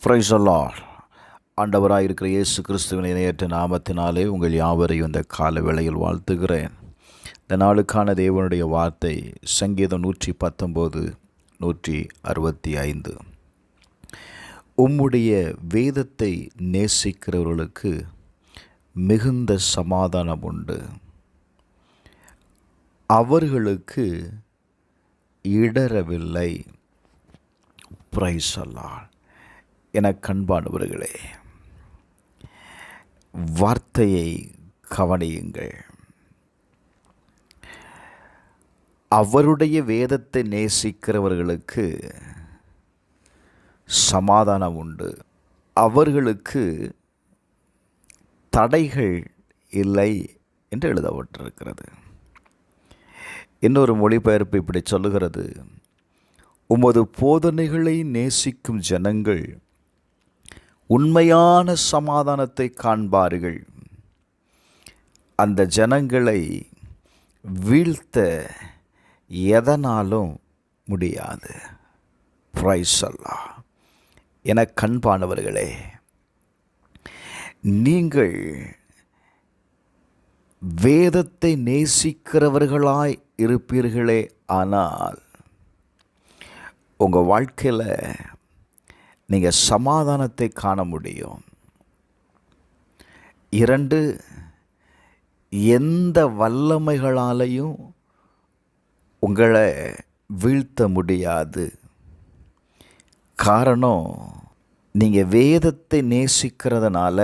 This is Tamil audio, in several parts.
Praise the Lord. ஆண்டவராக இருக்கிற இயேசு கிறிஸ்துவின் இணையற்ற நாமத்தினாலே உங்கள் யாவரையும் இந்த கால வேளையில் வாழ்த்துகிறேன். இந்த நாளுக்கான தேவனுடைய வார்த்தை சங்கீதம் 119 165. உம்முடைய வேதத்தை நேசிக்கிறவர்களுக்கு மிகுந்த சமாதானம் உண்டு, அவர்களுக்கு இடரவில்லை. Praise the Lord. என கண்பானவர்களே, வார்த்தையை கவனியுங்கள். அவருடைய வேதத்தை நேசிக்கிறவர்களுக்கு சமாதானம் உண்டு, அவர்களுக்கு தடைகள் இல்லை என்று எழுதப்பட்டிருக்கிறது. இன்னொரு மொழிபெயர்ப்பு இப்படி சொல்லுகிறது: உமது போதனைகளை நேசிக்கும் ஜனங்கள் உண்மையான சமாதானத்தை காண்பார்கள், அந்த ஜனங்களை வீழ்த்த எதனாலும் முடியாது. Praise the Lord. என கண்பானவர்களே, நீங்கள் வேதத்தை நேசிக்கிறவர்களாய் இருப்பீர்களே ஆனால் உங்கள் வாழ்க்கையில் நீங்கள் சமாதானத்தை காண முடியும். 2, எந்த வல்லமைகளாலையும் உங்களை வீழ்த்த முடியாது. காரணம், நீங்கள் வேதத்தை நேசிக்கிறதுனால.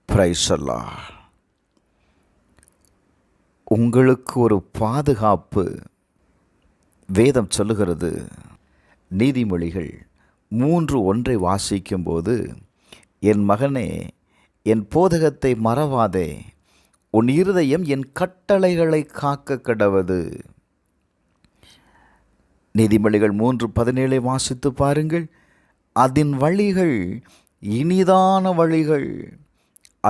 Praise the Lord. உங்களுக்கு ஒரு பாதுகாப்பு வேதம் சொல்லுகிறது. நீதிமொழிகள் 3:1 வாசிக்கும்போது, என் மகனே, என் போதகத்தை மறவாதே, உன் இருதயம் என் கட்டளைகளை காக்க கடவது. நீதிமொழிகள் 3:17 வாசித்து பாருங்கள். அதன் வழிகள் இனிதான வழிகள்,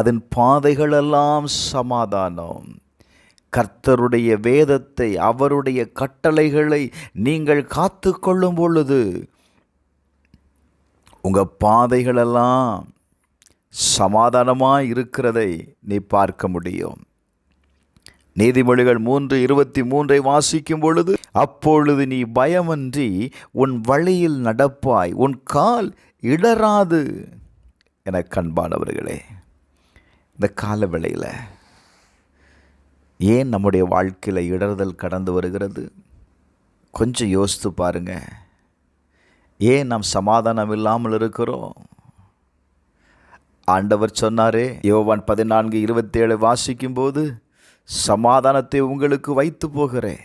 அதன் பாதைகளெல்லாம் சமாதானம். கர்த்தருடைய வேதத்தை, அவருடைய கட்டளைகளை நீங்கள் காத்து கொள்ளும் பொழுது உங்கள் பாதைகளெல்லாம் சமாதானமாக இருக்கிறதை நீ பார்க்க முடியும். நீதிமொழிகள் 3:23 வாசிக்கும் பொழுது, அப்பொழுது நீ பயமின்றி உன் வழியில் நடப்பாய், உன் கால் இடராது. என கண்பானவர்களே, இந்த கால வேளையில் ஏன் நம்முடைய வாழ்க்கையில் இடறுதல் கடந்து வருகிறது? கொஞ்சம் யோசித்து பாருங்க. ஏன் நாம் சமாதானம் இல்லாமல் இருக்கிறோம்? ஆண்டவர் சொன்னாரே, யோவான் 14:27 வாசிக்கும்போது, சமாதானத்தை உங்களுக்கு வைத்து போகிறேன்,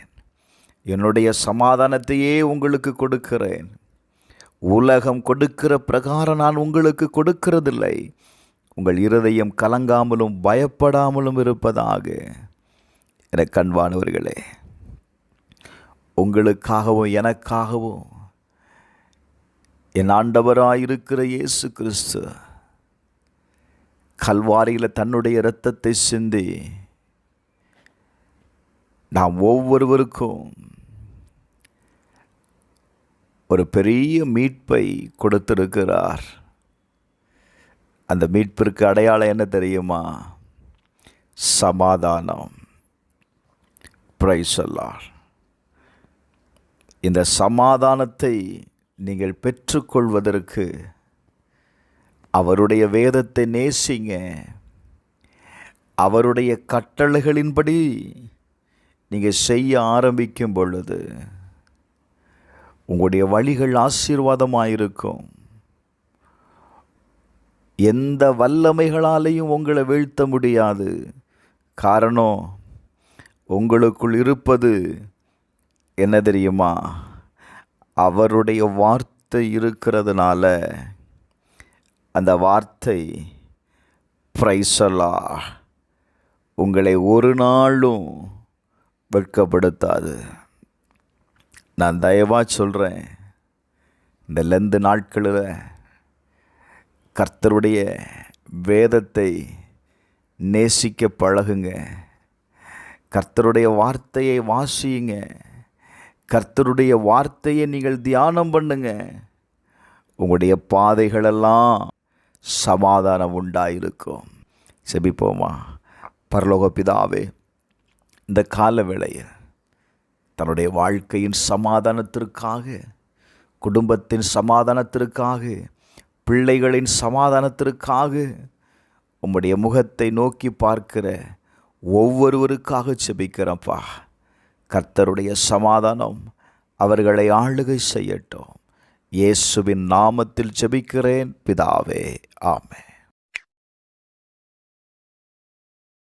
என்னுடைய சமாதானத்தையே உங்களுக்கு கொடுக்கிறேன். உலகம் கொடுக்கிற பிரகாரம் நான் உங்களுக்கு கொடுக்கிறதில்லை. உங்கள் இருதயம் கலங்காமலும் பயப்படாமலும் இருப்பதாக. என கண்பானவர்களே, உங்களுக்காகவும் எனக்காகவும் என் ஆண்டவராயிருக்கிற இயேசு கிறிஸ்து கல்வாரியில் தன்னுடைய இரத்தத்தை சிந்தி நாம் ஒவ்வொருவருக்கும் ஒரு பெரிய மீட்பை கொடுத்திருக்கிறார். அந்த மீட்பிற்கு அடையாளம் என்ன தெரியுமா? சமாதானம். Praise the Lord. இந்த சமாதானத்தை நீங்கள் பெற்றுக்கொள்வதற்கு அவருடைய வேதத்தை நேசிங்க. அவருடைய கட்டளைகளின்படி நீங்கள் செய்ய ஆரம்பிக்கும் பொழுது உங்களுடைய வழிகள் ஆசீர்வாதமாயிருக்கும். எந்த வல்லமைகளாலையும் உங்களை வீழ்த்த முடியாது. காரணம், உங்களுக்குள் இருப்பது என்ன தெரியுமா? அவருடைய வார்த்தை இருக்கிறதுனால. அந்த வார்த்தை பிரைஸ் தி லார்ட் உங்களை ஒரு நாளும் வெட்கப்படுத்தாது. நான் தயவாக சொல்கிறேன், இந்த லெந்து நாட்களில் கர்த்தருடைய வேதத்தை நேசிக்க பழகுங்க. கர்த்தருடைய வார்த்தையை வாசியுங்க. கர்த்தருடைய வார்த்தையை நீங்கள் தியானம் பண்ணுங்க. உங்களுடைய பாதைகளெல்லாம் சமாதானம் உண்டாயிருக்கும். செபிப்போமா. பரலோக பிதாவே, இந்த கால வேளையில் தன்னுடைய வாழ்க்கையின் சமாதானத்திற்காக, குடும்பத்தின் சமாதானத்திற்காக, பிள்ளைகளின் சமாதானத்திற்காக உம்முடைய முகத்தை நோக்கி பார்க்கிற ஒவ்வொருவருக்காக செபிக்கிறப்பா. கர்த்தருடைய சமாதானம் அவர்களை ஆளுகை செய்யட்டும். இயேசுவின் நாமத்தில் செபிக்கிறேன் பிதாவே, ஆமென்.